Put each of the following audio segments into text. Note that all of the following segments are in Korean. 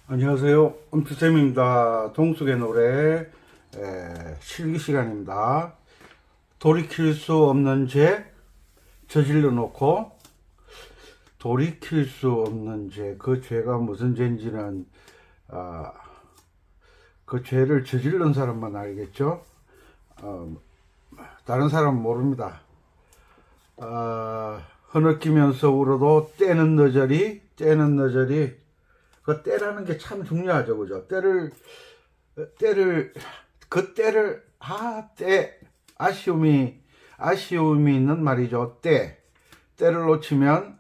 안녕하세요. 엄투쌤입니다. 동숙의 노래 실기 시간입니다. 돌이킬 수 없는 죄 저질러 놓고, 돌이킬 수 없는 죄, 그 죄가 무슨 죄인지는 그 죄를 저질른 사람만 알겠죠. 다른 사람은 모릅니다. 흐느끼면서 울어도 때는 너저리 그 때라는 게 참 중요하죠, 그죠? 때를 아쉬움이 있는 말이죠. 때를 놓치면,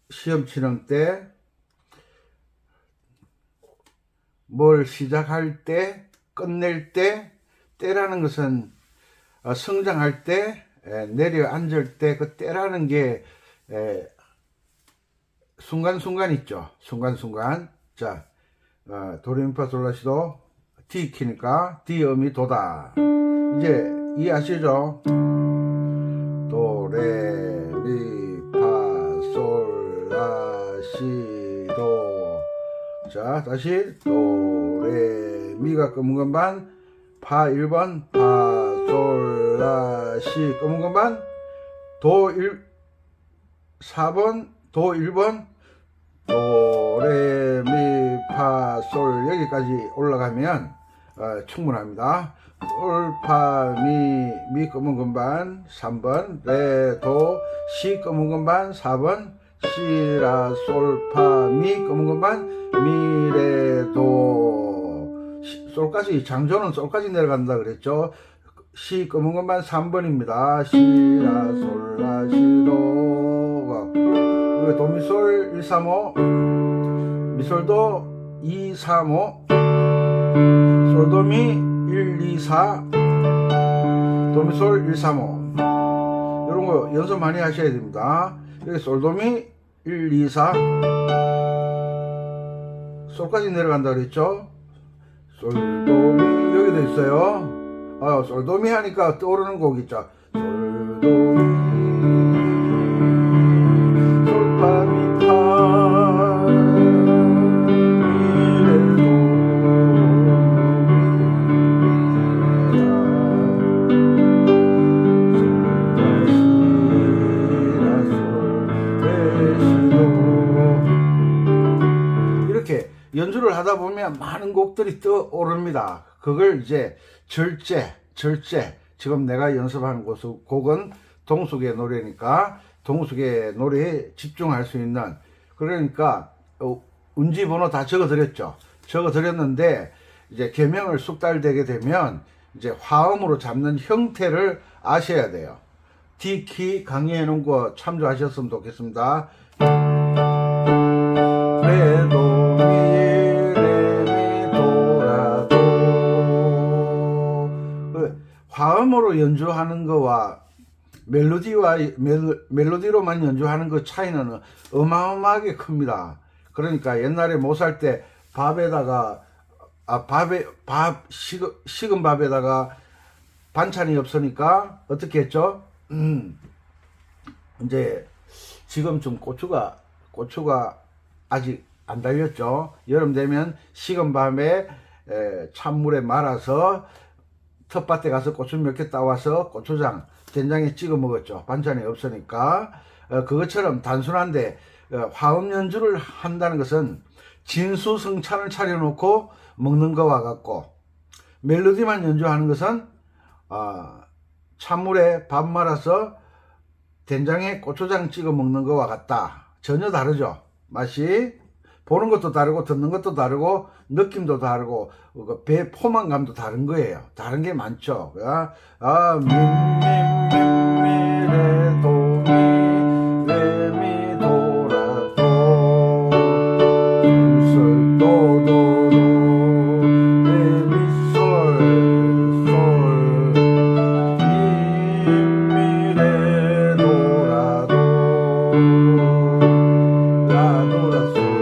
시험 치는 때, 뭘 시작할 때, 끝낼 때, 때라는 것은 성장할 때, 내려앉을 때, 그 때라는 게 순간순간 있죠. 순간순간. 자, 도레미파솔라시도 D 키니까 D 음이 도다. 이제 이해하시죠? 도레미파솔라시도. 자, 다시 도레미가 검은 건반, 파 1번, 파솔라시 검은 건반, 도 4번, 도 1번, 도, 레, 미, 파, 솔 여기까지 올라가면 충분합니다. 솔, 파, 미 검은 건반 3번, 레, 도, 시 검은 건반 4번, 시, 라, 솔, 파, 미 검은 건반, 미, 레, 도, 솔까지, 장조는 솔까지 내려간다 그랬죠. 시 검은 건반 3번입니다. 시, 라, 솔, 라, 시, 도. 도미솔 1, 3, 5, 미솔도 2, 3, 5, 솔도미 1, 2, 4, 도미솔 1, 3, 5. 이런 거 연습 많이 하셔야 됩니다. 여기 솔도미 1, 2, 4, 솔까지 내려간다 그랬죠. 솔도미 여기도 있어요. 솔도미 하니까 떠오르는 곡 있죠. 솔도미 이렇게 연주를 하다 보면 많은 곡들이 떠오릅니다. 그걸 이제 절제, 지금 내가 연습하는 곡은 동숙의 노래니까 동숙의 노래에 집중할 수 있는, 그러니까 운지번호 다 적어드렸죠. 적어드렸는데 이제 개명을 숙달되게 되면 이제 화음으로 잡는 형태를 아셔야 돼요. D키 강의해 놓은 거 참조하셨으면 좋겠습니다. 레, 도, 미, 레, 미, 도, 라, 도. 화음으로 연주하는 거와 멜로디로만 연주하는 그 차이는 어마어마하게 큽니다. 그러니까 옛날에 못 살 때 밥에다가 식은 밥에다가 반찬이 없으니까 어떻게 했죠? 이제 지금쯤 고추가 아직 안 달렸죠. 여름 되면 식은 밤에 찬물에 말아서 텃밭에 가서 고추 몇 개 따와서 고추장 된장에 찍어 먹었죠. 반찬이 없으니까. 그것처럼 단순한데 화음 연주를 한다는 것은 진수성찬을 차려놓고 먹는 거와 같고, 멜로디만 연주하는 것은 찬물에 밥 말아서 된장에 고추장 찍어 먹는 거와 같다. 전혀 다르죠. 맛이. 보는 것도 다르고 듣는 것도 다르고 느낌도 다르고 배 포만감도 다른 거예요. 다른 게 많죠. 미, 레, 도, 미, 레, 미, 도, 라, 도, 솔, 도, 도, 도, 레, 미, 솔, 미, 레, 도, 라, 도, 라, 도, 라, 솔.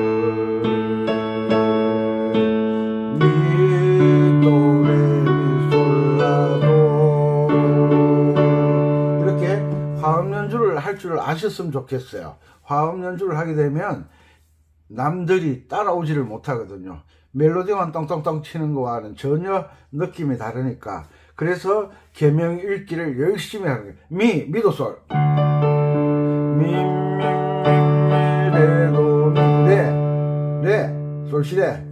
화음 연주를 할 줄 아셨으면 좋겠어요. 화음 연주를 하게 되면 남들이 따라오지를 못하거든요. 멜로디만 똥똥똥 치는 거와는 전혀 느낌이 다르니까. 그래서 계명 읽기를 열심히 하는 거예요. 미도솔 미레도 레 솔시레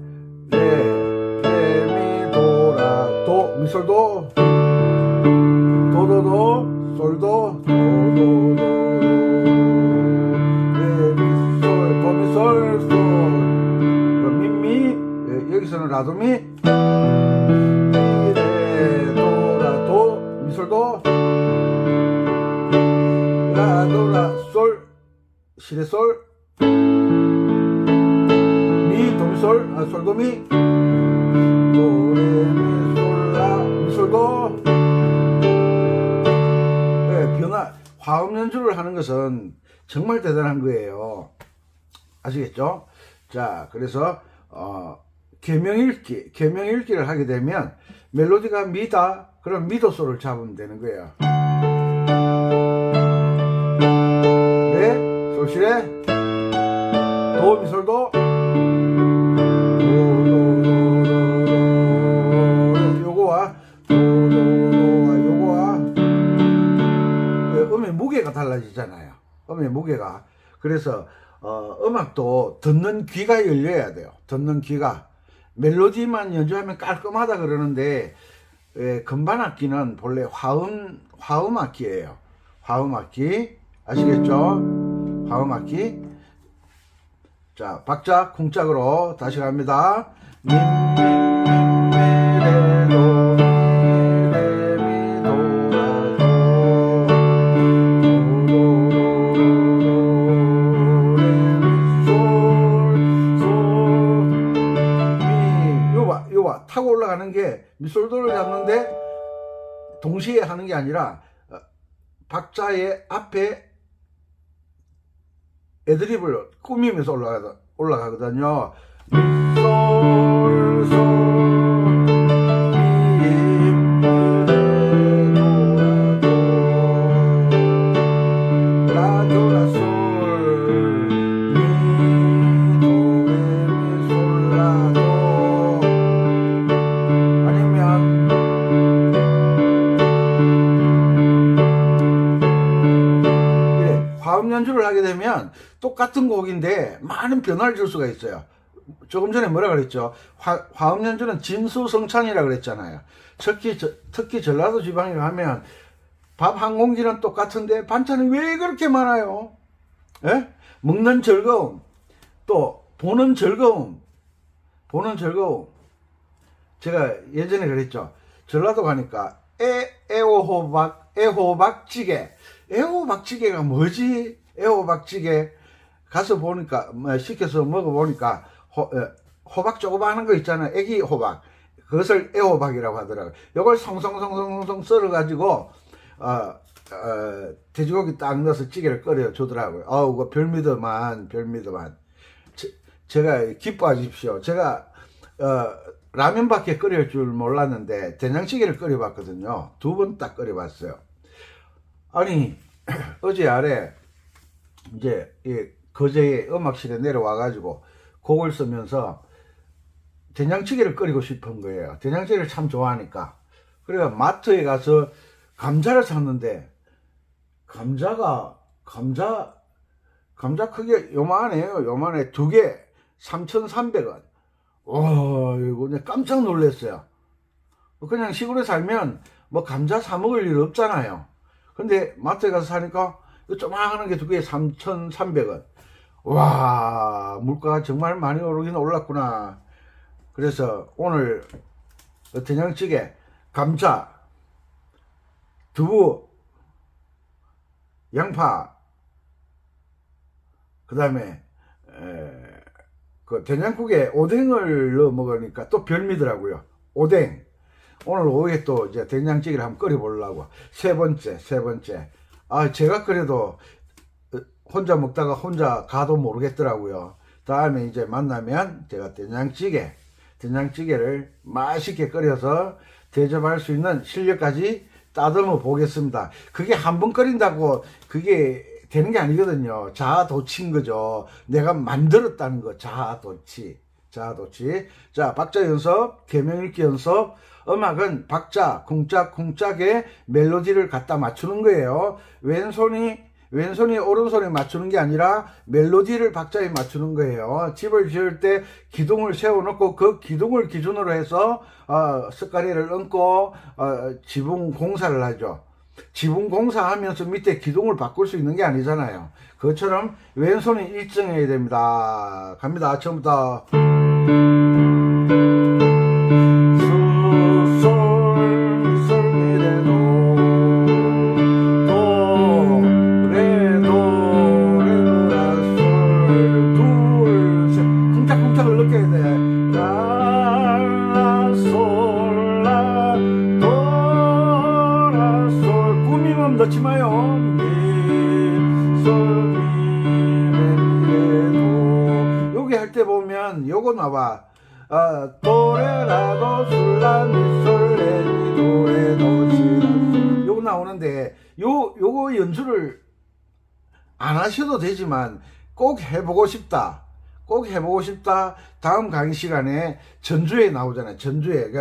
레미도라 도 미솔도 도도도 솔도 도도도 레미솔 도미솔 솔 미미 여기서는 라도미 미레도라도 미솔도 라도라 솔 시레솔 미 도미솔 솔도미 도레미솔라 미솔도. 변화 화음 연주를 하는 것은 정말 대단한 거예요. 아시겠죠? 자, 그래서 계명 읽기를 하게 되면 멜로디가 미다, 그럼 미도솔을 잡으면 되는 거예요. 레, 솔시레, 도, 미솔도, 요거와 요거와 음의 무게가 달라지잖아요. 음의 무게가. 그래서 음악도 듣는 귀가 열려야 돼요. 듣는 귀가. 멜로디만 연주하면 깔끔하다 그러는데 건반악기는 본래 화음악기예요. 화음악기 아시겠죠? 화음악기. 자, 박자 쿵짝으로 다시 갑니다. 타고 올라가는 게 미솔도를 잡는데 동시에 하는 게 아니라 박자의 앞에 애드립을 꾸미면서 올라가거든요. 미솔 솔 미 라도라 솔 미 도 레 미 솔 라 도. 화음 연주를 하게 되면 똑같은 곡인데 많은 변화를 줄 수가 있어요. 조금 전에 뭐라 그랬죠? 화음 연주는 진수성찬이라 그랬잖아요. 특히 전라도 지방에 가면 밥 한 공기는 똑같은데 반찬이 왜 그렇게 많아요? 예? 먹는 즐거움, 또 보는 즐거움. 제가 예전에 그랬죠. 전라도 가니까 애호박찌개. 애호박찌개가 뭐지? 애호박찌개 가서 보니까 시켜서 먹어보니까 호박 조그마한 거 있잖아요. 애기 호박, 그것을 애호박이라고 하더라고요. 이걸 송송송송송 썰어가지고 돼지고기 딱 넣어서 찌개를 끓여 주더라고요. 그거 별미더만. 제가 기뻐하십시오. 제가 라면밖에 끓일 줄 몰랐는데 된장찌개를 끓여봤거든요. 2번 딱 끓여봤어요. 아니 어제 아래 이제 거제에 음악실에 내려와가지고 곡을 쓰면서 된장찌개를 끓이고 싶은 거예요. 된장찌개를 참 좋아하니까. 그래서 마트에 가서 감자를 샀는데 감자 크게 요만해요. 요만해. 2개 3,300원. 이거 그냥 깜짝 놀랐어요. 그냥 시골에 살면 뭐 감자 사 먹을 일 없잖아요. 근데 마트에 가서 사니까 이거 조그마한 게 2개에 3,300원. 와, 물가가 정말 많이 오르긴 올랐구나. 그래서 오늘 된장찌개, 감자, 두부, 양파, 그 다음에 그 된장국에 오뎅을 넣어 먹으니까 또 별미더라고요. 오뎅. 오늘 오후에 또 이제 된장찌개를 한번 끓여 보려고. 세 번째. 제가 그래도 혼자 먹다가 혼자 가도 모르겠더라고요. 다음에 이제 만나면 제가 된장찌개를 맛있게 끓여서 대접할 수 있는 실력까지 따듬어 보겠습니다. 그게 한 번 끓인다고 그게 되는 게 아니거든요. 자아도취인 거죠. 내가 만들었다는 거. 자아도취. 자아도취. 자, 박자 연습, 계명 읽기 연습. 음악은 박자, 쿵짝, 쿵짝에 멜로디를 갖다 맞추는 거예요. 왼손이 오른손에 맞추는 게 아니라 멜로디를 박자에 맞추는 거예요. 집을 지을 때 기둥을 세워놓고 그 기둥을 기준으로 해서 습가리를 얹고 지붕 공사를 하죠. 지붕 공사하면서 밑에 기둥을 바꿀 수 있는 게 아니잖아요. 그것처럼 왼손이 일정해야 됩니다. 갑니다. 처음부터 넣지 마요. 여기 할 때 보면 요거 나와. 도레라도 솔라미 솔레미 도레도 시라 요거 나오는데 요거 연주를 안 하셔도 되지만 꼭 해보고 싶다. 꼭 해보고 싶다. 다음 강의 시간에 전주에 나오잖아요. 전주에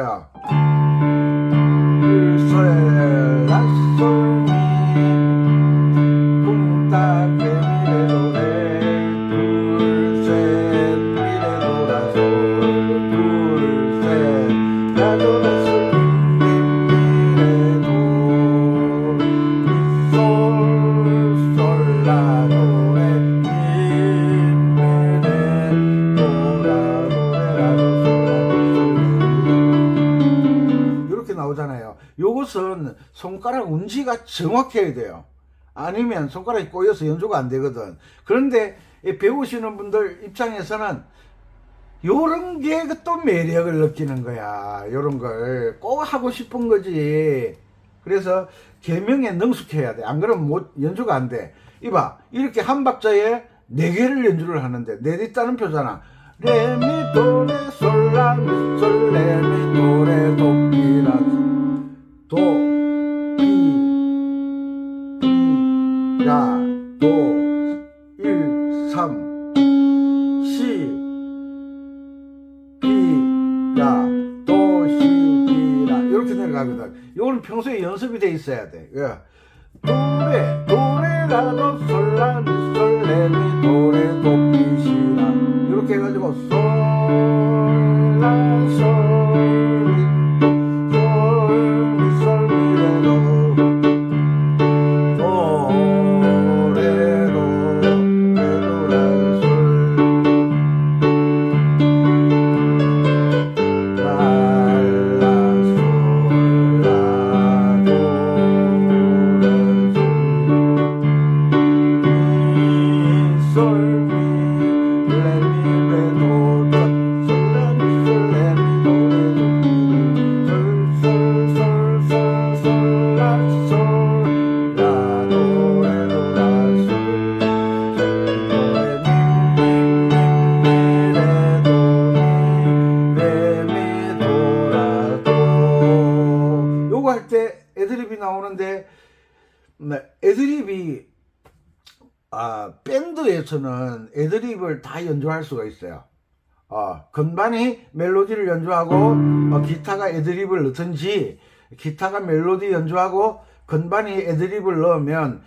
나오잖아요. 요것은 손가락 운지가 정확해야 돼요. 아니면 손가락이 꼬여서 연주가 안 되거든. 그런데 배우시는 분들 입장에서는 요런 게 또 매력을 느끼는 거야. 요런 걸 꼭 하고 싶은 거지. 그래서 계명에 능숙해야 돼. 안 그러면 연주가 안 돼. 이봐, 이렇게 한 박자에 4개를 연주를 하는데 내딛다는 표잖아. 레미도레 솔라미솔 레미도레 도피라 도 피 라 도 1 3 시 피 라 도 시 피 라 이렇게 내려가거든. 이거는 평소에 연습이 돼 있어야 돼. 도레라도 솔라미솔 레미도레 도피시라 이렇게 해가지고 할 때 애드립이 나오는데 애드립이 밴드에서는 애드립을 다 연주할 수가 있어요. 건반이 멜로디를 연주하고 기타가 애드립을 넣든지 기타가 멜로디 연주하고 건반이 애드립을 넣으면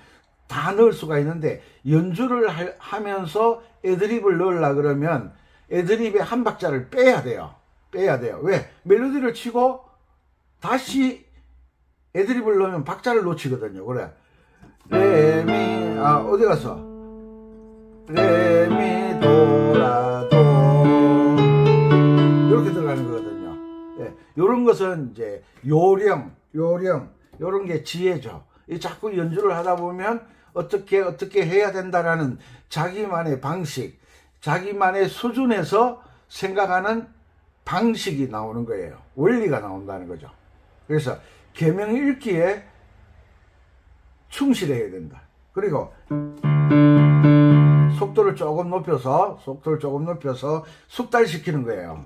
다 넣을 수가 있는데 연주를 하면서 애드립을 넣으려 그러면 애드립의 한 박자를 빼야 돼요. 왜? 멜로디를 치고 다시 애드립을 넣으면 박자를 놓치거든요. 그래. 레미 어디 갔어? 레미 도라도 이렇게 들어가는 거거든요. 예, 요런 것은 이제 요령 요런 게 지혜죠. 자꾸 연주를 하다 보면 어떻게 해야 된다라는 자기만의 방식, 자기만의 수준에서 생각하는 방식이 나오는 거예요. 원리가 나온다는 거죠. 그래서 계명 읽기에 충실해야 된다. 그리고 속도를 조금 높여서 숙달시키는 거예요.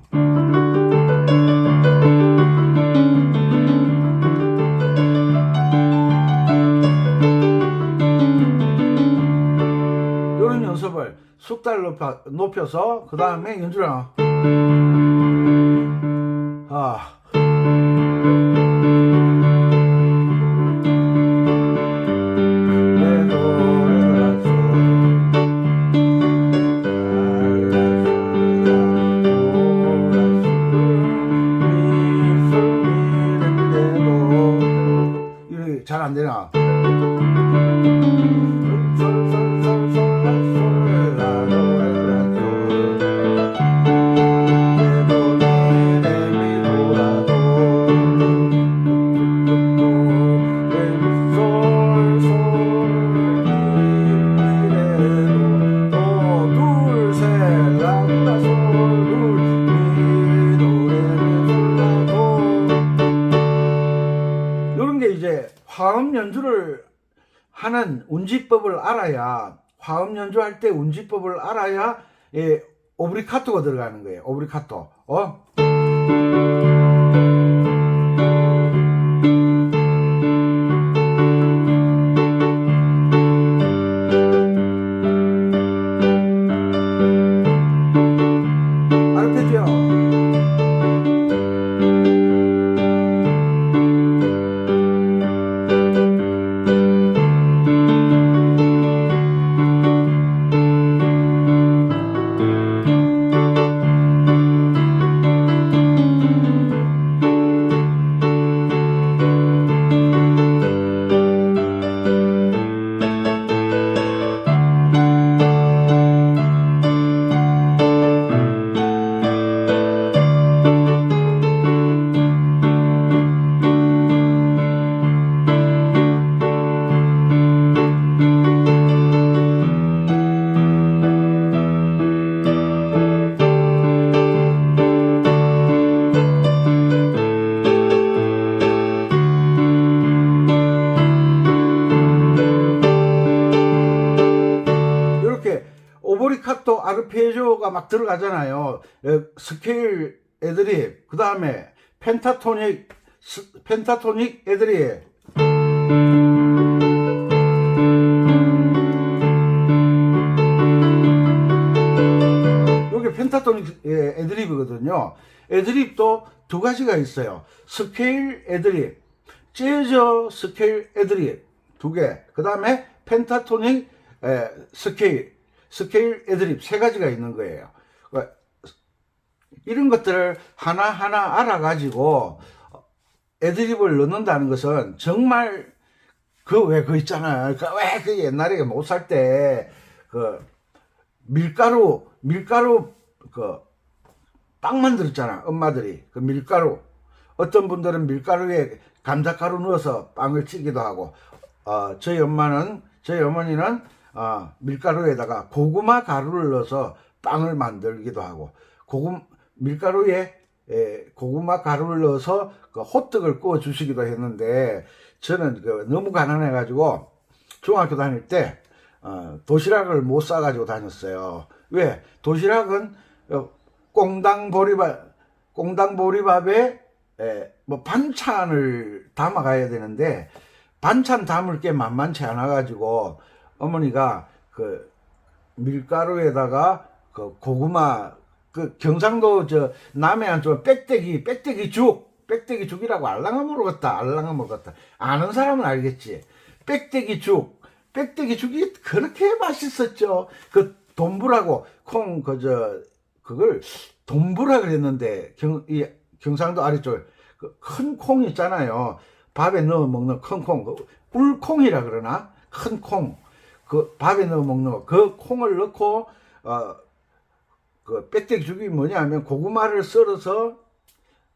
숙달 높여서 그 다음에 연주를 잘 안 되나? 이런 게 이제 화음 연주를 하는 운지법을 알아야, 화음 연주할 때 운지법을 알아야 오브리카토가 들어가는 거예요. 오브리카토. 아르페지오. 오브리카토 아르페지오가 막 들어가잖아요. 스케일 애들이, 그 다음에 펜타토닉 애들이, 요게 펜타토닉 애드립이거든요. 애드립도 두 가지가 있어요. 스케일 애드립, 재즈 스케일 애드립 두 개, 그 다음에 펜타토닉 스케일 애드립 세 가지가 있는 거예요. 이런 것들을 하나하나 알아가지고 애드립을 넣는다는 것은 정말 그거 있잖아요. 왜 그 옛날에 못 살 때 그 밀가루 그 빵 만들었잖아. 엄마들이 그 밀가루, 어떤 분들은 밀가루에 감자가루 넣어서 빵을 찌기도 하고, 저희 어머니는 밀가루에다가 고구마 가루를 넣어서 빵을 만들기도 하고, 밀가루에 고구마 가루를 넣어서 그 호떡을 구워 주시기도 했는데, 저는 너무 가난해 가지고 중학교 다닐 때 도시락을 못 싸 가지고 다녔어요. 왜? 도시락은 꽁당 보리밥에 뭐 반찬을 담아 가야 되는데, 반찬 담을 게 만만치 않아 가지고 어머니가 그 밀가루에다가 그 고구마, 그 경상도 남해안 쪽 빽대기 죽이라고 알랑아 모르겠다. 아는 사람은 알겠지. 빽대기 죽이 그렇게 맛있었죠. 그 돈부라고 그걸 돈부라 그랬는데, 경상도 아래쪽에 그 큰 콩 있잖아요. 밥에 넣어 먹는 큰 콩, 울콩이라 그러나? 큰 콩. 그 밥에 넣어 먹는 그 콩을 넣고, 그 빽대기 죽이 뭐냐면 고구마를 썰어서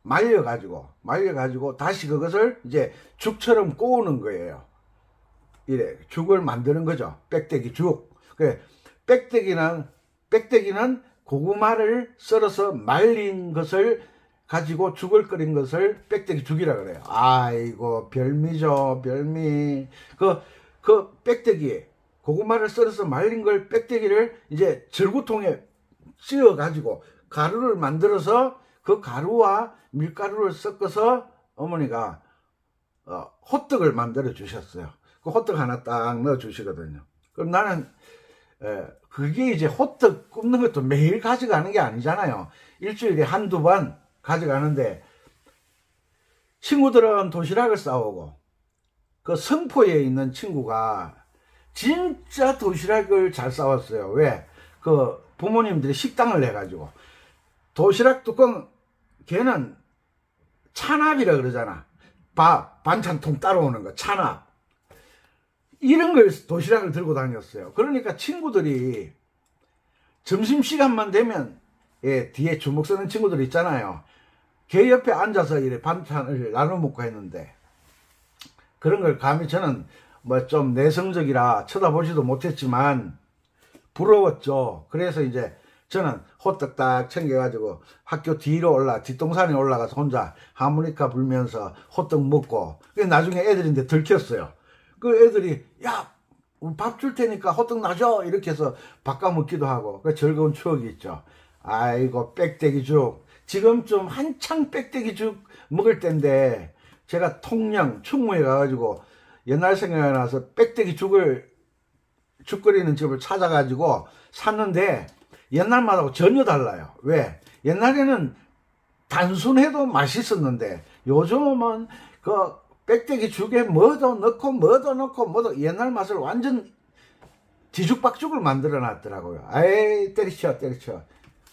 말려가지고 다시 그것을 이제 죽처럼 꼬우는 거예요. 이래 죽을 만드는 거죠. 빽대기 죽. 그래, 빽대기는 고구마를 썰어서 말린 것을 가지고 죽을 끓인 것을 빽대기 죽이라 그래요. 아이고, 별미죠, 별미. 그 빽대기, 고구마를 썰어서 말린 걸, 빽대기를 이제 절구통에 씌워 가지고 가루를 만들어서 그 가루와 밀가루를 섞어서 어머니가 호떡을 만들어 주셨어요. 그 호떡 하나 딱 넣어 주시거든요. 그럼 나는 그게 이제 호떡 굽는 것도 매일 가져가는 게 아니잖아요. 일주일에 한두 번 가져가는데, 친구들은 도시락을 싸오고, 그 성포에 있는 친구가 진짜 도시락을 잘 싸왔어요. 왜? 그 부모님들이 식당을 해가지고 도시락 뚜껑, 걔는 찬압이라 그러잖아. 밥 반찬통 따라오는 거 찬압, 이런 걸 도시락을 들고 다녔어요. 그러니까 친구들이 점심시간만 되면, 뒤에 주먹 쓰는 친구들 있잖아요. 걔 옆에 앉아서 이래 반찬을 나눠 먹고 했는데, 그런 걸 감히 저는 뭐 좀 내성적이라 쳐다보지도 못했지만 부러웠죠. 그래서 이제 저는 호떡 딱 챙겨가지고 학교 뒤로 뒷동산에 올라가서 혼자 하모니카 불면서 호떡 먹고, 나중에 애들인데 들켰어요. 그 애들이, 야, 밥 줄 테니까 호떡 놔줘, 이렇게 해서 바꿔 먹기도 하고, 그 즐거운 추억이 있죠. 아이고, 빽대기죽. 지금쯤 한창 빽대기죽 먹을 때인데, 제가 통영, 충무에 가가지고 옛날 생각이 나서 빽대기죽을, 죽 끓이는 집을 찾아가지고 샀는데, 옛날만하고 전혀 달라요. 왜? 옛날에는 단순해도 맛있었는데, 요즘은 그 빽대기죽에 뭐도 넣고 옛날 맛을 완전 뒤죽박죽을 만들어 놨더라고요. 아이, 때리쳐.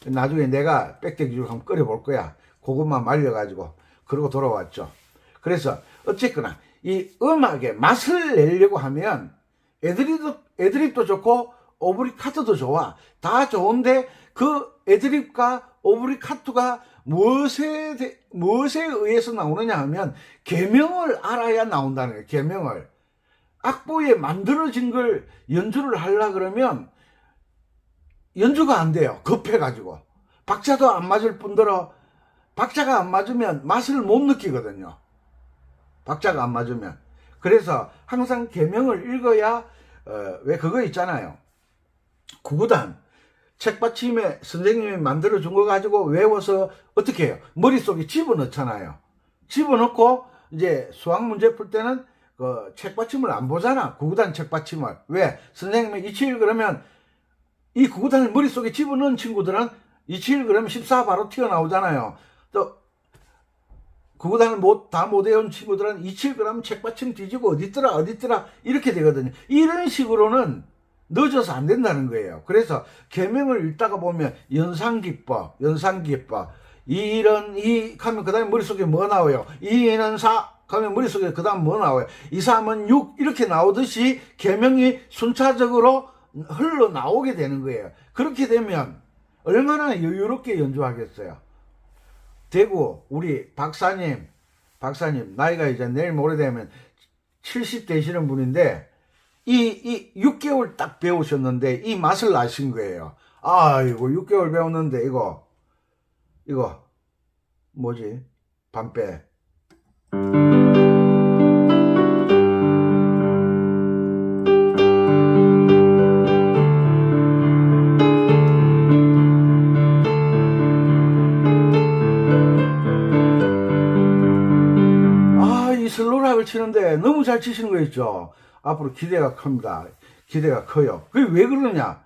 나중에 내가 빽대기죽 한번 끓여볼 거야. 고구마 말려가지고. 그러고 돌아왔죠. 그래서 어쨌거나 이 음악의 맛을 내려고 하면 애드립도 좋고 오브리카트도 좋아. 다 좋은데, 그 애드립과 오브리카트가 무엇에 의해서 나오느냐 하면 계명을 알아야 나온다는 거예요. 계명을. 악보에 만들어진 걸 연주를 하려 그러면 연주가 안 돼요. 급해가지고. 박자도 안 맞을 뿐더러, 박자가 안 맞으면 맛을 못 느끼거든요. 박자가 안 맞으면. 그래서 항상 계명을 읽어야, 왜 그거 있잖아요. 구구단 책받침에 선생님이 만들어준 거 가지고 외워서 어떻게 해요? 머릿속에 집어넣잖아요. 집어넣고 이제 수학 문제 풀 때는 그 책받침을 안 보잖아. 구구단 책받침을. 왜? 선생님이 27 그러면 이 구구단을 머릿속에 집어넣은 친구들은 27 그러면 14 바로 튀어나오잖아요. 또 구구단을 다 못 외운 친구들은 27 그러면 책받침 뒤지고 어딨더라 이렇게 되거든요. 이런 식으로는 늦어서 안 된다는 거예요. 그래서 계명을 읽다가 보면 연상기법 이 하면 그 다음에 머릿속에 뭐 나와요? 이는 4 하면 머릿속에 그 다음 뭐 나와요? 2, 3은 6 이렇게 나오듯이 계명이 순차적으로 흘러나오게 되는 거예요. 그렇게 되면 얼마나 여유롭게 연주하겠어요. 대구 우리 박사님 나이가 이제 내일 모레 되면 70 되시는 분인데, 이 6개월 딱 배우셨는데 이 맛을 아신 거예요. 아이고, 6개월 배웠는데 이거 뭐지? 밤배. 이 슬로락을 치는데 너무 잘 치시는 거 있죠. 앞으로 기대가 큽니다. 기대가 커요. 그게 왜 그러냐?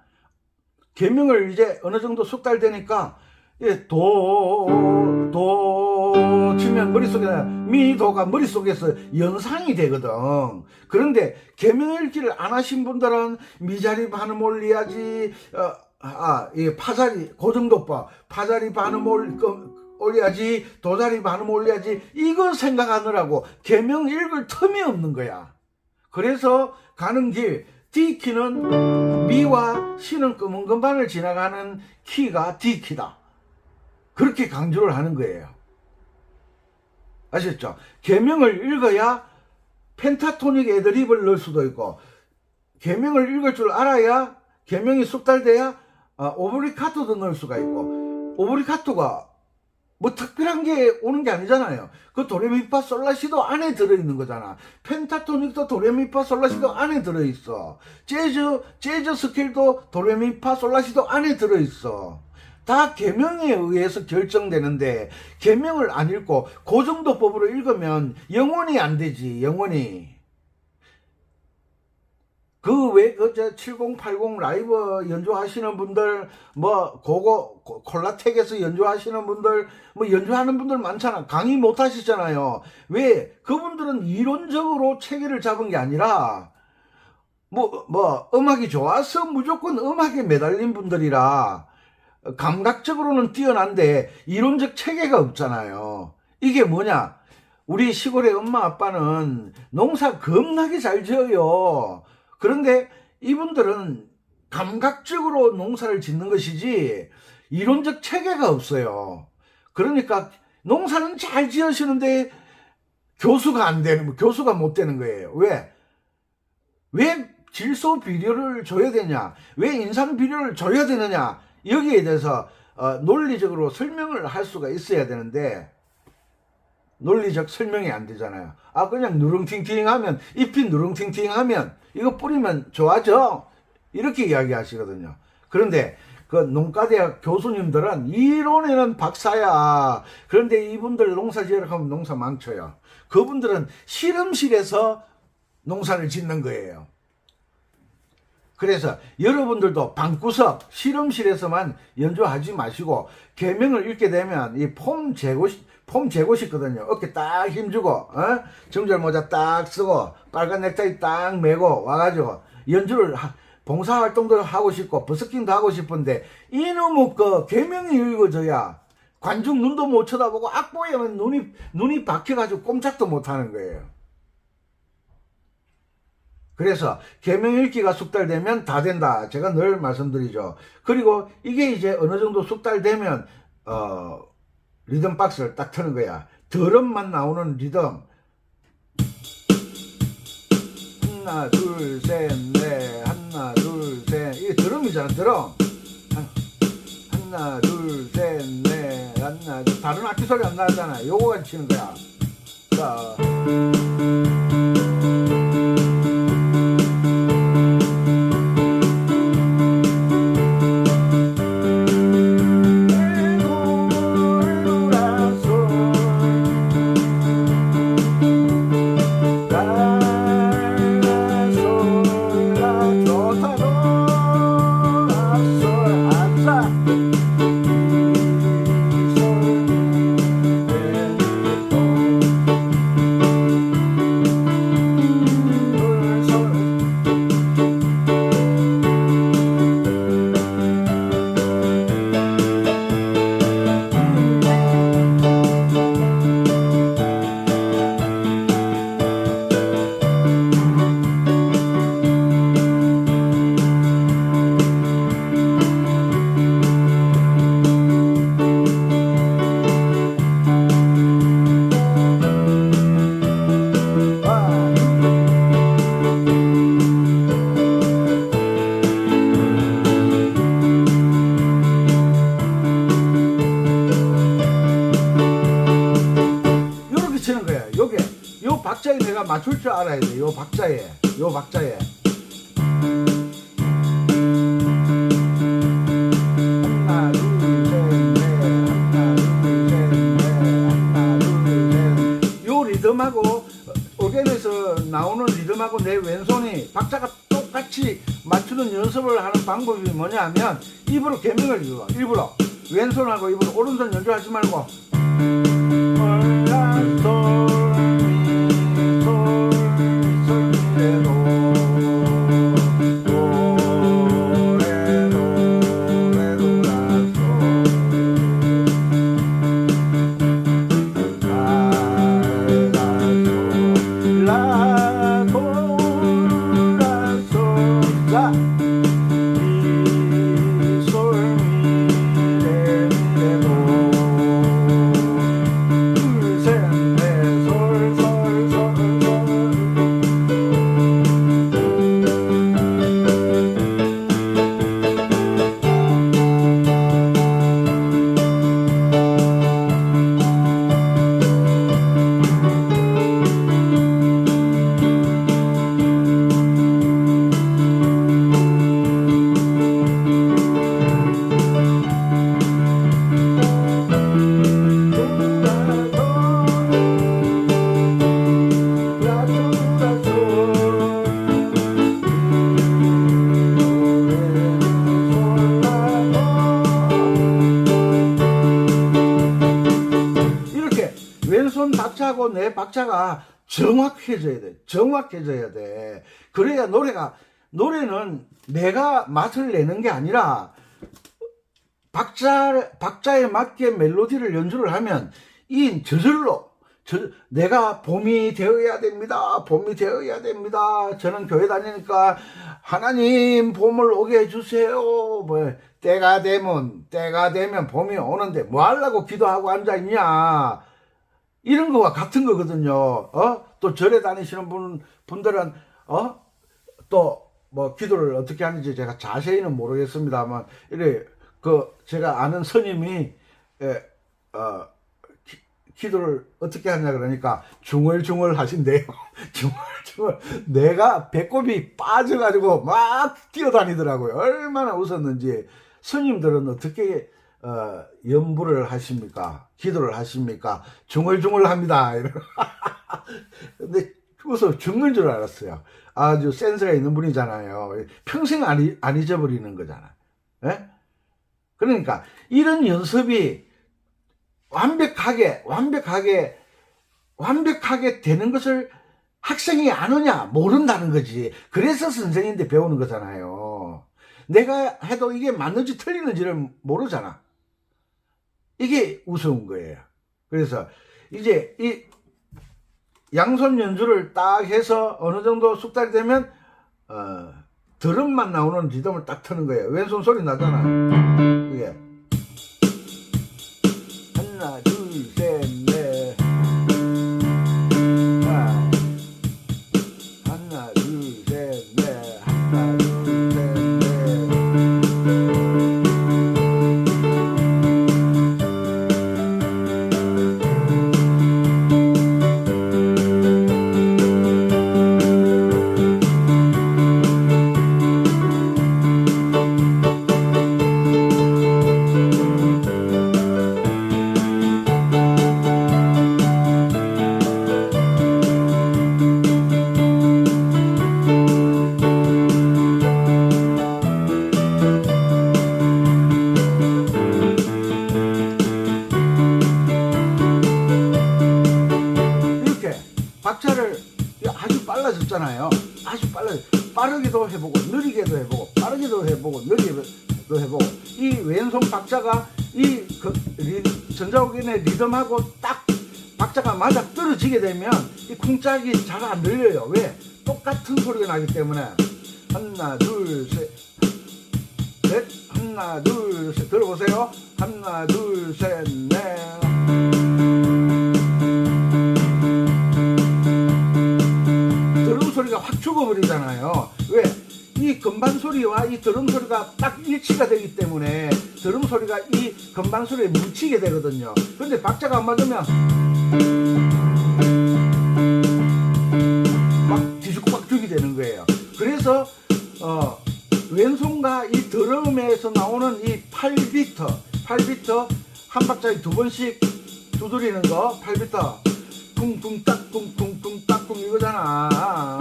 계명을 이제 어느 정도 숙달되니까 도 치면 머릿속에 미도가 머릿속에서 연상이 되거든. 그런데 계명 읽기를 안 하신 분들은 미자리 반음 올려야지, 파자리 고정도법 파자리 반음 올려야지, 도자리 반음 올려야지, 이거 생각하느라고 계명 읽을 틈이 없는 거야. 그래서 가는 길 D키는 미와 C는 검은 건반을 지나가는 키가 D키다. 그렇게 강조를 하는 거예요. 아셨죠? 계명을 읽어야 펜타토닉 애드립을 넣을 수도 있고, 계명을 읽을 줄 알아야, 계명이 숙달돼야 오브리카토도 넣을 수가 있고, 오브리카토가 뭐 특별한 게 오는 게 아니잖아요. 그 도레미파 솔라시도 안에 들어있는 거잖아. 펜타토닉도 도레미파 솔라시도 안에 들어있어. 재즈 스케일도 도레미파 솔라시도 안에 들어있어. 다 계명에 의해서 결정되는데, 계명을 안 읽고 고정도법으로 읽으면 영원히 안 되지. 영원히. 그 왜 그 7080 라이브 연주하시는 분들, 뭐 콜라텍에서 연주하시는 분들, 뭐 연주하는 분들 많잖아. 강의 못 하시잖아요. 왜? 그분들은 이론적으로 체계를 잡은 게 아니라 음악이 좋아서 무조건 음악에 매달린 분들이라 감각적으로는 뛰어난데 이론적 체계가 없잖아요. 이게 뭐냐? 우리 시골의 엄마 아빠는 농사 겁나게 잘 지어요. 그런데 이분들은 감각적으로 농사를 짓는 것이지 이론적 체계가 없어요. 그러니까 농사는 잘 지으시는데 교수가 못 되는 거예요. 왜 질소 비료를 줘야 되냐? 왜 인산 비료를 줘야 되느냐? 여기에 대해서 논리적으로 설명을 할 수가 있어야 되는데 논리적 설명이 안 되잖아요. 그냥 누룽팅팅하면, 잎이 누룽팅팅하면 이거 뿌리면 좋아져, 이렇게 이야기하시거든요. 그런데 그 농가대학 교수님들은 이론에는 박사야. 그런데 이분들 농사 지으러 가면 농사 망쳐요. 그분들은 실험실에서 농사를 짓는 거예요. 그래서 여러분들도 방구석 실험실에서만 연주하지 마시고 계명을 읽게 되면 이 폼 제고시 있거든요. 어깨 딱 힘주고 정절 모자 딱 쓰고 빨간 넥타이 딱 메고 와가지고 연주를 봉사활동도 하고 싶고 버스킹도 하고 싶은데 이놈의 그 계명이 읽어져야 관중 눈도 못 쳐다보고 악보에만 눈이 박혀가지고 꼼짝도 못하는 거예요. 그래서 계명 읽기가 숙달되면 다 된다. 제가 늘 말씀드리죠. 그리고 이게 이제 어느 정도 숙달되면 리듬 박스를 딱 트는 거야. 드럼만 나오는 리듬. 하나 둘 셋 넷 하나 둘 셋, 이게 드럼이잖아. 드럼. 하나 둘 셋 넷 하나 둘, 다른 악기 소리 안 나잖아. 요거가 치는 거야. 자, 치는 거야. 요 박자에 내가 맞출 줄 알아야 돼. 요 박자에. 하나, 둘, 셋, 넷. 하나, 둘, 셋, 넷. 하나, 둘, 셋. 요 리듬하고, 오겐에서 나오는 리듬하고 내 왼손이 박자가 똑같이 맞추는 연습을 하는 방법이 뭐냐 하면, 입으로 계명을 읽어. 일부러. 왼손하고 입으로, 오른손 연주하지 말고. 박자가 정확해져야 돼. 정확해져야 돼. 그래야 노래는 내가 맛을 내는 게 아니라 박자에 맞게 멜로디를 연주를 하면 이 저절로 내가 봄이 되어야 됩니다. 봄이 되어야 됩니다. 저는 교회 다니니까 하나님 봄을 오게 해주세요. 뭐 때가 되면 봄이 오는데 뭐 하려고 기도하고 앉아있냐. 이런 거와 같은 거거든요. 또 절에 다니시는 분들은 또 뭐 기도를 어떻게 하는지 제가 자세히는 모르겠습니다만 이래 제가 아는 스님이 기도를 어떻게 하냐 그러니까 중얼중얼 하신대요. 중얼중얼. 내가 배꼽이 빠져가지고 막 뛰어다니더라고요. 얼마나 웃었는지. 스님들은 어떻게 연부를 하십니까? 기도를 하십니까? 중얼중얼 합니다. 근데 웃어 죽는 줄 알았어요. 아주 센스가 있는 분이잖아요. 평생 안 잊어버리는 거잖아. 예? 그러니까 이런 연습이 완벽하게 되는 것을 학생이 아느냐 모른다는 거지. 그래서 선생님한테 배우는 거잖아요. 내가 해도 이게 맞는지 틀리는지를 모르잖아. 이게 우스운 거예요. 그래서 이제 이 양손 연주를 딱 해서 어느 정도 숙달이 되면 드럼만 나오는 리듬을 딱 트는 거예요. 왼손 소리 나잖아. 그게 하나 둘 셋 넷 하나 둘 셋 넷 하나 둘 셋 넷 박자를 아주 빨라졌잖아요. 아주 빠르게도 해보고 느리게도 해보고 빠르게도 해보고 느리게도 해보고 이 왼손 박자가 이 전자곡인의 리듬하고 딱 박자가 맞아 떨어지게 되면 이 쿵짝이 잘 안 들려요. 왜? 똑같은 소리가 나기 때문에. 하나 둘 셋 넷 하나 둘 셋 들어보세요. 하나 둘 셋 넷 소리가 확 죽어버리잖아요. 왜? 이 건반 소리와 이 드럼 소리가 딱 일치가 되기 때문에 드럼 소리가 이 건반 소리에 묻히게 되거든요. 그런데 박자가 안 맞으면 막 뒤죽박죽이 되는 거예요. 그래서 왼손과 이 드럼에서 나오는 이 8비트 한 박자에 두 번씩 두드리는 거 8비트 쿵쿵 딱쿵 쿵쿵 딱쿵 이거잖아.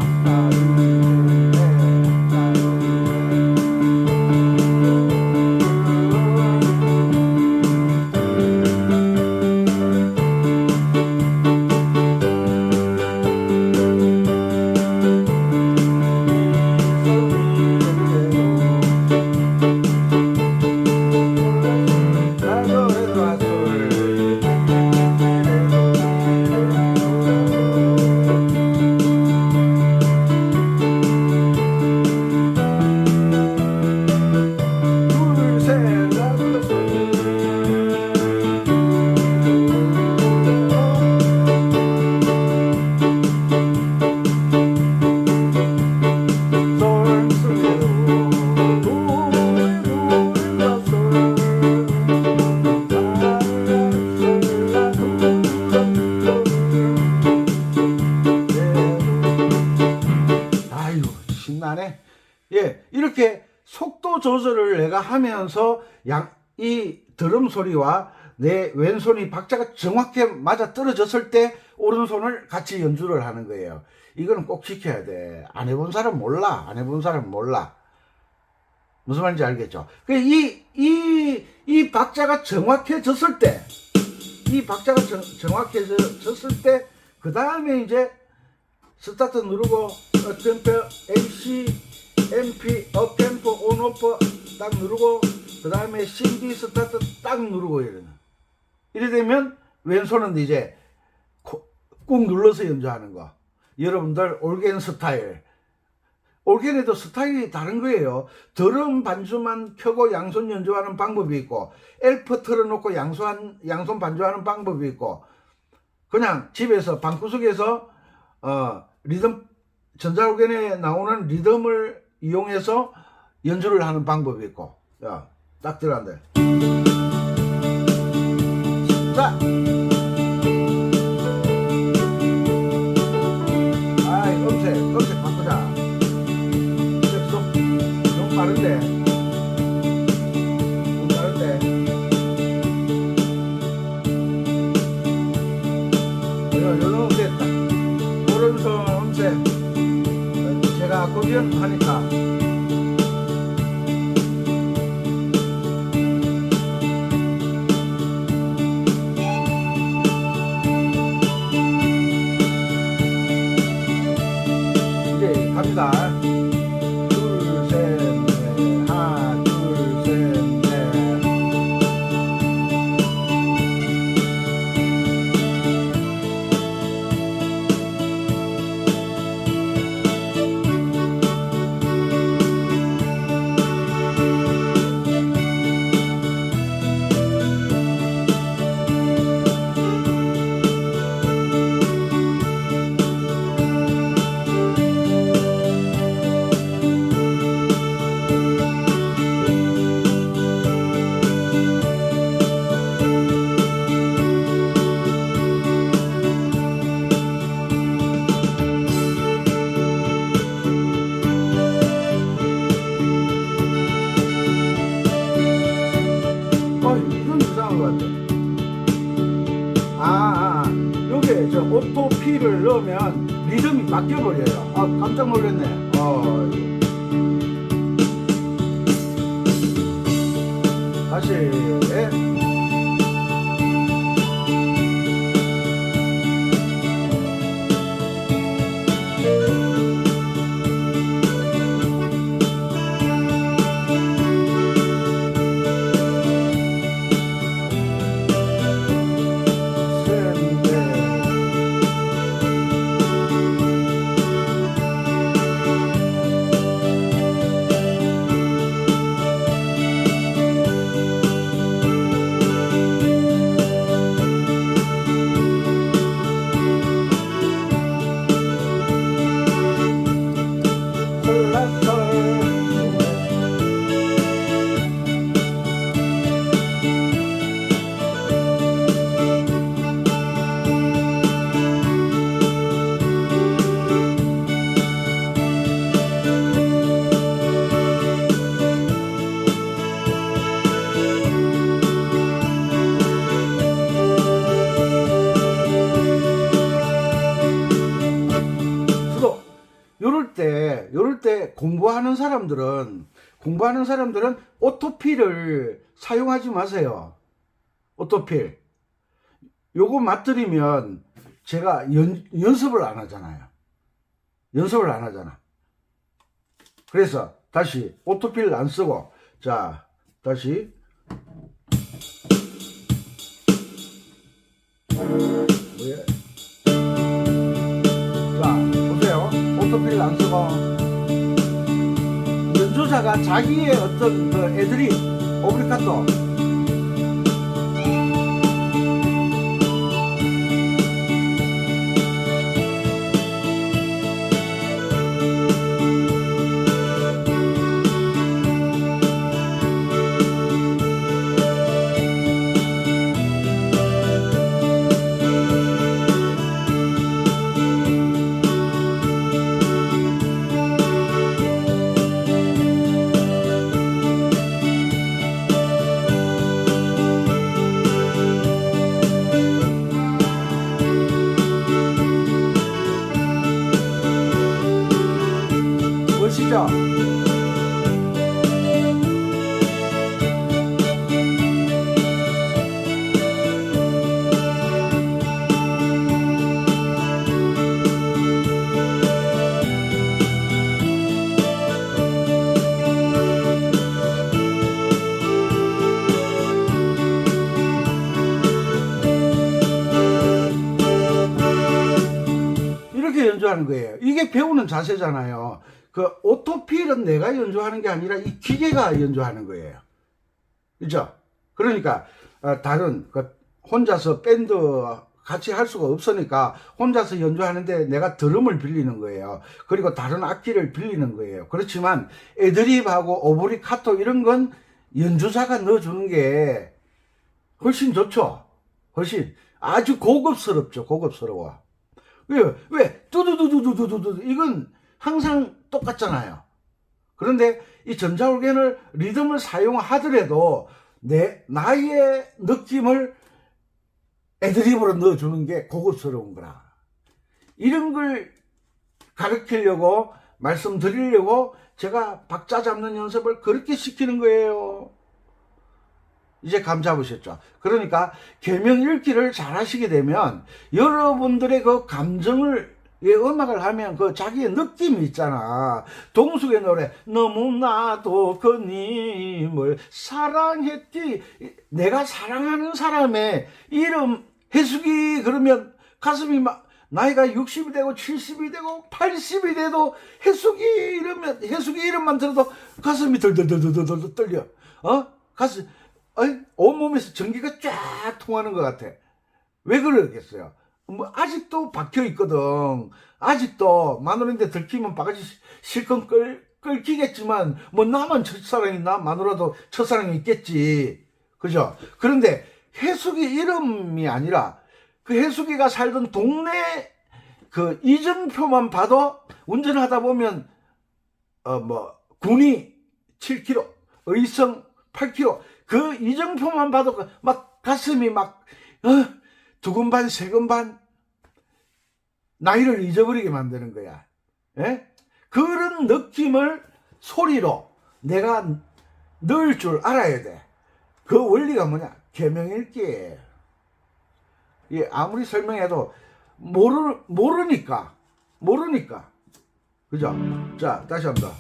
예, 이렇게 속도 조절을 내가 하면서 이 드럼 소리와 내 왼손이 박자가 정확히 맞아 떨어졌을 때 오른손을 같이 연주를 하는 거예요. 이거는 꼭 지켜야 돼. 안 해본 사람 몰라. 안 해본 사람 몰라. 무슨 말인지 알겠죠? 이 박자가 정확해졌을 때, 이 박자가 정확해졌을 때 그 다음에 이제 스타트 누르고 업템포 AC MP 업템포 온오프 딱 누르고 그 다음에 CD 스타트 딱 누르고 이래 되면 왼손은 이제 꾹 눌러서 연주하는 거. 여러분들 올겐 스타일, 올겐에도 스타일이 다른 거예요. 드럼 반주만 켜고 양손 연주하는 방법이 있고, 엘프 틀어놓고 양손 반주하는 방법이 있고, 그냥 집에서 방구석에서 리듬, 전자올겐에 나오는 리듬을 이용해서 연주를 하는 방법이 있고. 야, 딱 들어간다. 자, 음색 바꾸자. 좀 빠른데. 요런 음색 딱. 오른손 음색. 제가 아코디언 하니까. 갑니다. 둘, 셋, 넷. 하나, 둘, 셋, 넷. 이건 이상한 것 같아. 요게 저 오토피를 넣으면 리듬이 바뀌어버려요. 깜짝 놀랐네. 다시. 요럴 때 공부하는 사람들은 오토필을 사용하지 마세요. 오토필. 요거 맞들이면 제가 연습을 안 하잖아요. 그래서 다시 오토필 안 쓰고, 자, 다시. 오토필 안 쓰고, 연주자가 자기의 어떤 그 애드립, 오브리카토, 연주하는 거예요. 이게 배우는 자세잖아요. 그 오토필은 내가 연주하는 게 아니라 이 기계가 연주하는 거예요. 그죠? 그러니까 다른 혼자서 밴드 같이 할 수가 없으니까 혼자서 연주하는데 내가 드럼을 빌리는 거예요. 그리고 다른 악기를 빌리는 거예요. 그렇지만 애드립하고 오브리카토 이런 건 연주자가 넣어주는 게 훨씬 좋죠. 훨씬 아주 고급스럽죠. 고급스러워. 왜 두두두두두두두 이건 항상 똑같잖아요. 그런데 이 전자올겐을 리듬을 사용하더라도 나의 느낌을 애드립으로 넣어주는 게 고급스러운 거라. 이런 걸 가르치려고 말씀드리려고 제가 박자 잡는 연습을 그렇게 시키는 거예요. 이제 감 잡으셨죠? 그러니까 계명 읽기를 잘 하시게 되면 여러분들의 그 감정을 음악을 하면 그 자기의 느낌이 있잖아. 동숙의 노래 너무나도 그님을 사랑했지. 내가 사랑하는 사람의 이름 해숙이 그러면 가슴이 막 나이가 60이 되고 70이 되고 80이 돼도 해숙이 이름만 들어도 가슴이 덜덜덜덜덜 떨려. 가슴 온몸에서 전기가 쫙 통하는 것 같아. 왜 그러겠어요? 뭐 아직도 박혀 있거든. 아직도 마누라인데 들키면 바가지 실컷 끌기겠지만 뭐 나만 첫사랑이 있나? 마누라도 첫사랑이 있겠지. 그죠? 그런데 해숙이 이름이 아니라 그 해숙이가 살던 동네 그 이정표만 봐도 운전하다 보면 군이 7km, 의성 8km 그 이정표만 봐도 막 가슴이 막 두근반 세근반 나이를 잊어버리게 만드는 거야. 예? 그런 느낌을 소리로 내가 넣을 줄 알아야 돼. 그 원리가 뭐냐? 계명읽기예요. 예, 아무리 설명해도 모르니까. 그죠? 자, 다시 한번 더.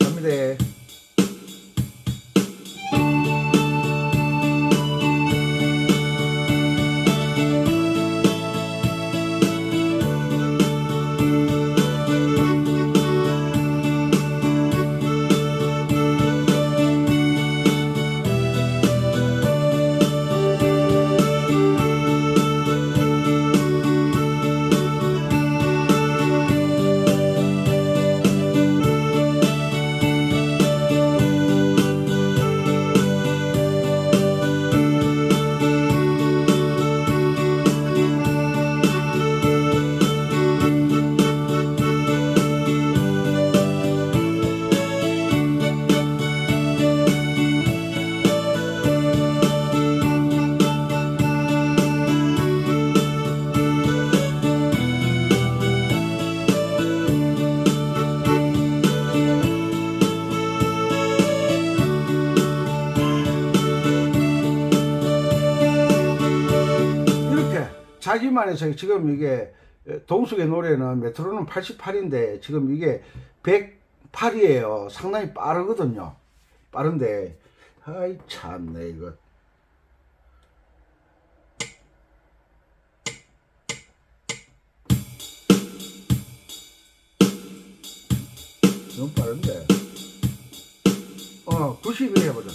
갑니다. 자기만의 지금 이게 동숙의 노래는 메트로놈 88인데 지금 이게 108이에요. 상당히 빠르거든요. 빠른데 아이 참네 이거. 너무 빠른데 92 해보자.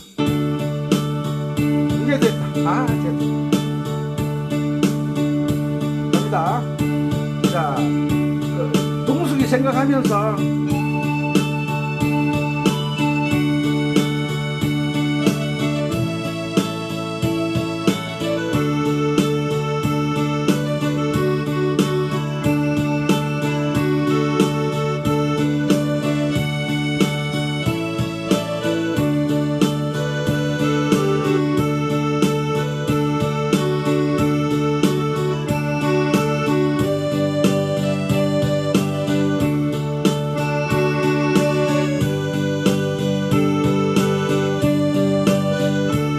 이제 됐다. 됐다. 자, 동숙이 생각하면서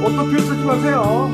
오토필 쓰지 마세요.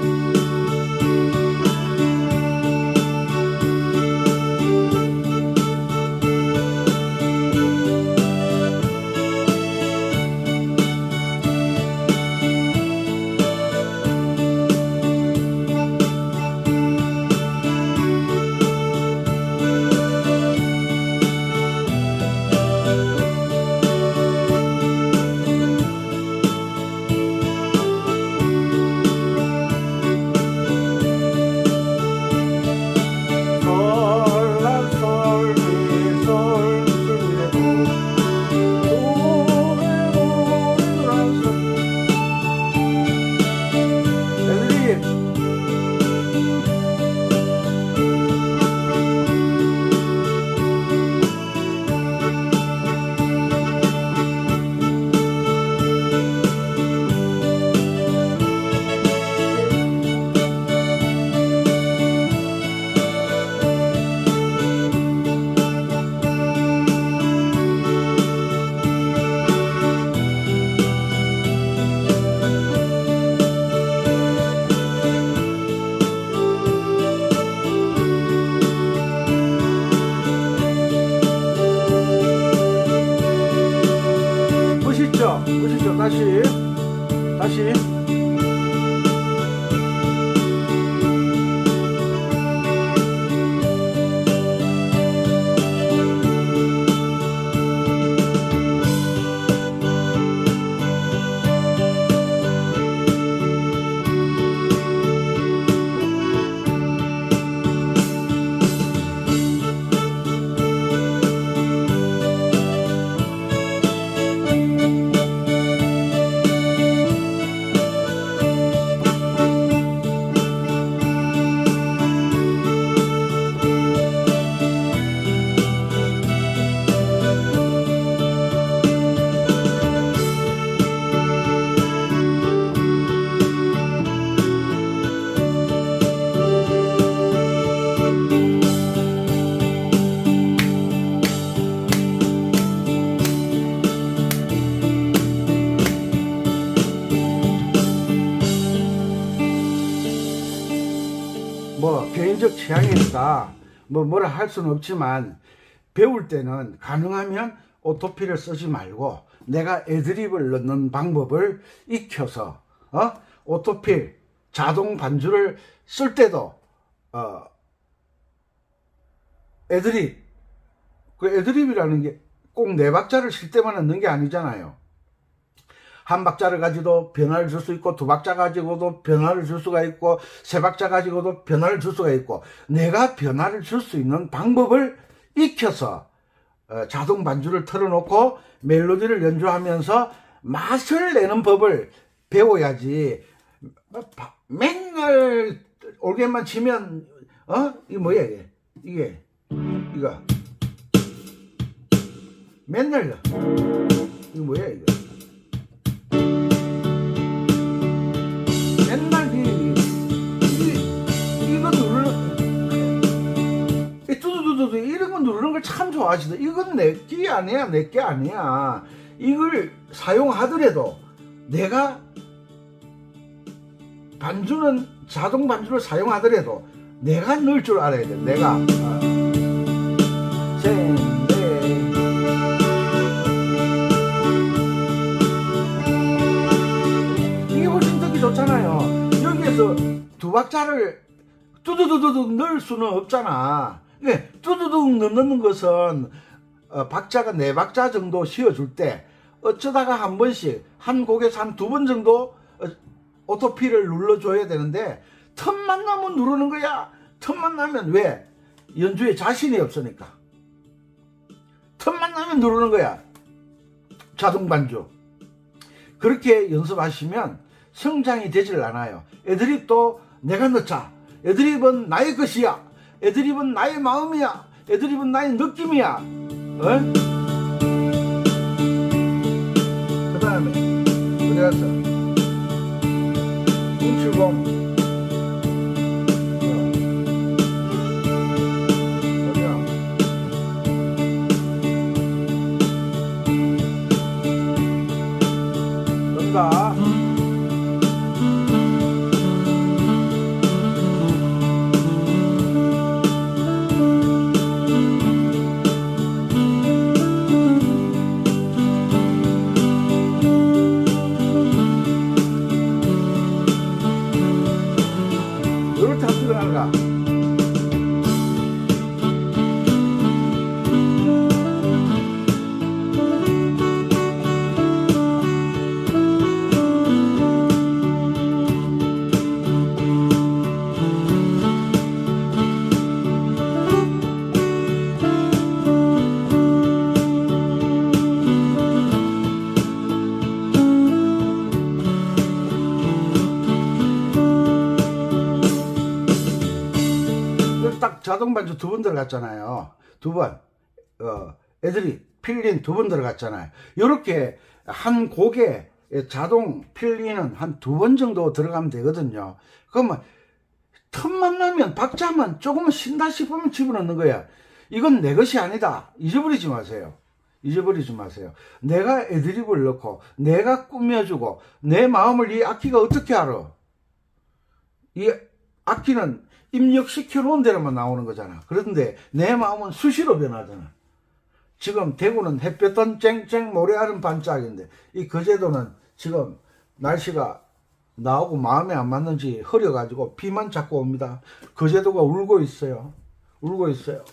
보시죠. 보시죠. 다시. 뭐 개인적 취향이니까 뭐라 할 수는 없지만 배울 때는 가능하면 오토피를 쓰지 말고 내가 애드립을 넣는 방법을 익혀서 오토필 자동 반주를 쓸 때도 애드립 그 애드립이라는 게 꼭 네 박자를 쉴 때만 넣는 게 아니잖아요. 한 박자를 가지고도 변화를 줄 수 있고, 두 박자 가지고도 변화를 줄 수가 있고, 세 박자 가지고도 변화를 줄 수가 있고, 내가 변화를 줄 수 있는 방법을 익혀서 자동 반주를 틀어놓고 멜로디를 연주하면서 맛을 내는 법을 배워야지. 맨날 올게만 치면 이게 뭐야 이게 이거 맨날 이거 뭐야 이거 맨날 이거 누르는 뚜두두두 이런 거 누르는 걸 참 좋아하시더. 이건 내게 아니야, 내게 아니야. 이걸 사용하더라도 내가 반주는 자동 반주를 사용하더라도 내가 넣을 줄 알아야 돼. 내가 이게 훨씬 듣기 좋잖아요. 여기에서 두 박자를 뚜두두두 넣을 수는 없잖아. 뚜두두 넣는 것은 박자가 네 박자 정도 씌워줄 때 어쩌다가 한 번씩 한 곡에서 한 두 번 정도 오토피를 눌러줘야 되는데 틈만 나면 누르는 거야. 틈만 나면 왜? 연주에 자신이 없으니까. 틈만 나면 누르는 거야. 자동 반주. 그렇게 연습하시면 성장이 되질 않아요. 애드립도 내가 넣자. 애드립은 나의 것이야. 애드립은 나의 마음이야. 애드립은 나의 느낌이야. 그 다음에 그래서 070 된다. 이럴 때 합치고 나가. 딱 자동 반주 두 번 들어갔잖아요. 두 번. 애드립, 필린 두 번 들어갔잖아요. 이렇게 한 곡에 자동 필린은 한 두 번 정도 들어가면 되거든요. 그러면 틈만 나면 박자만 조금만 쉰다 싶으면 집어넣는 거야. 이건 내 것이 아니다. 잊어버리지 마세요. 잊어버리지 마세요. 내가 애드립을 넣고 내가 꾸며주고 내 마음을 이 악기가 어떻게 알아? 이 악기는 입력시켜 놓은 대로만 나오는 거잖아. 그런데 내 마음은 수시로 변하잖아. 지금 대구는 햇볕은 쨍쨍 모래알은 반짝인데 이 거제도는 지금 날씨가 나오고 마음에 안 맞는지 흐려가지고 비만 자꾸 옵니다. 거제도가 울고 있어요. 울고 있어요.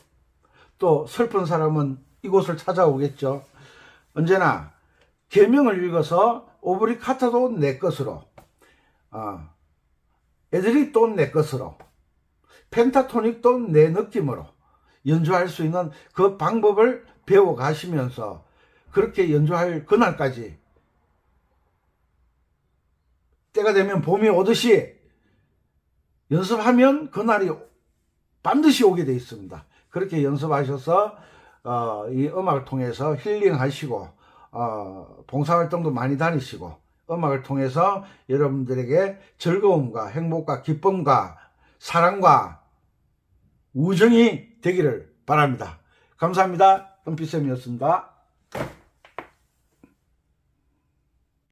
또 슬픈 사람은 이곳을 찾아오겠죠. 언제나 계명을 읽어서 오브리카타도 내 것으로, 애드립도 내 것으로, 펜타토닉도 내 느낌으로 연주할 수 있는 그 방법을 배워 가시면서 그렇게 연주할 그날까지 때가 되면 봄이 오듯이 연습하면 그날이 반드시 오게 돼 있습니다. 그렇게 연습하셔서 이 음악을 통해서 힐링하시고 봉사활동도 많이 다니시고 음악을 통해서 여러분들에게 즐거움과 행복과 기쁨과 사랑과 우정이 되기를 바랍니다. 감사합니다. 은빛쌤이었습니다.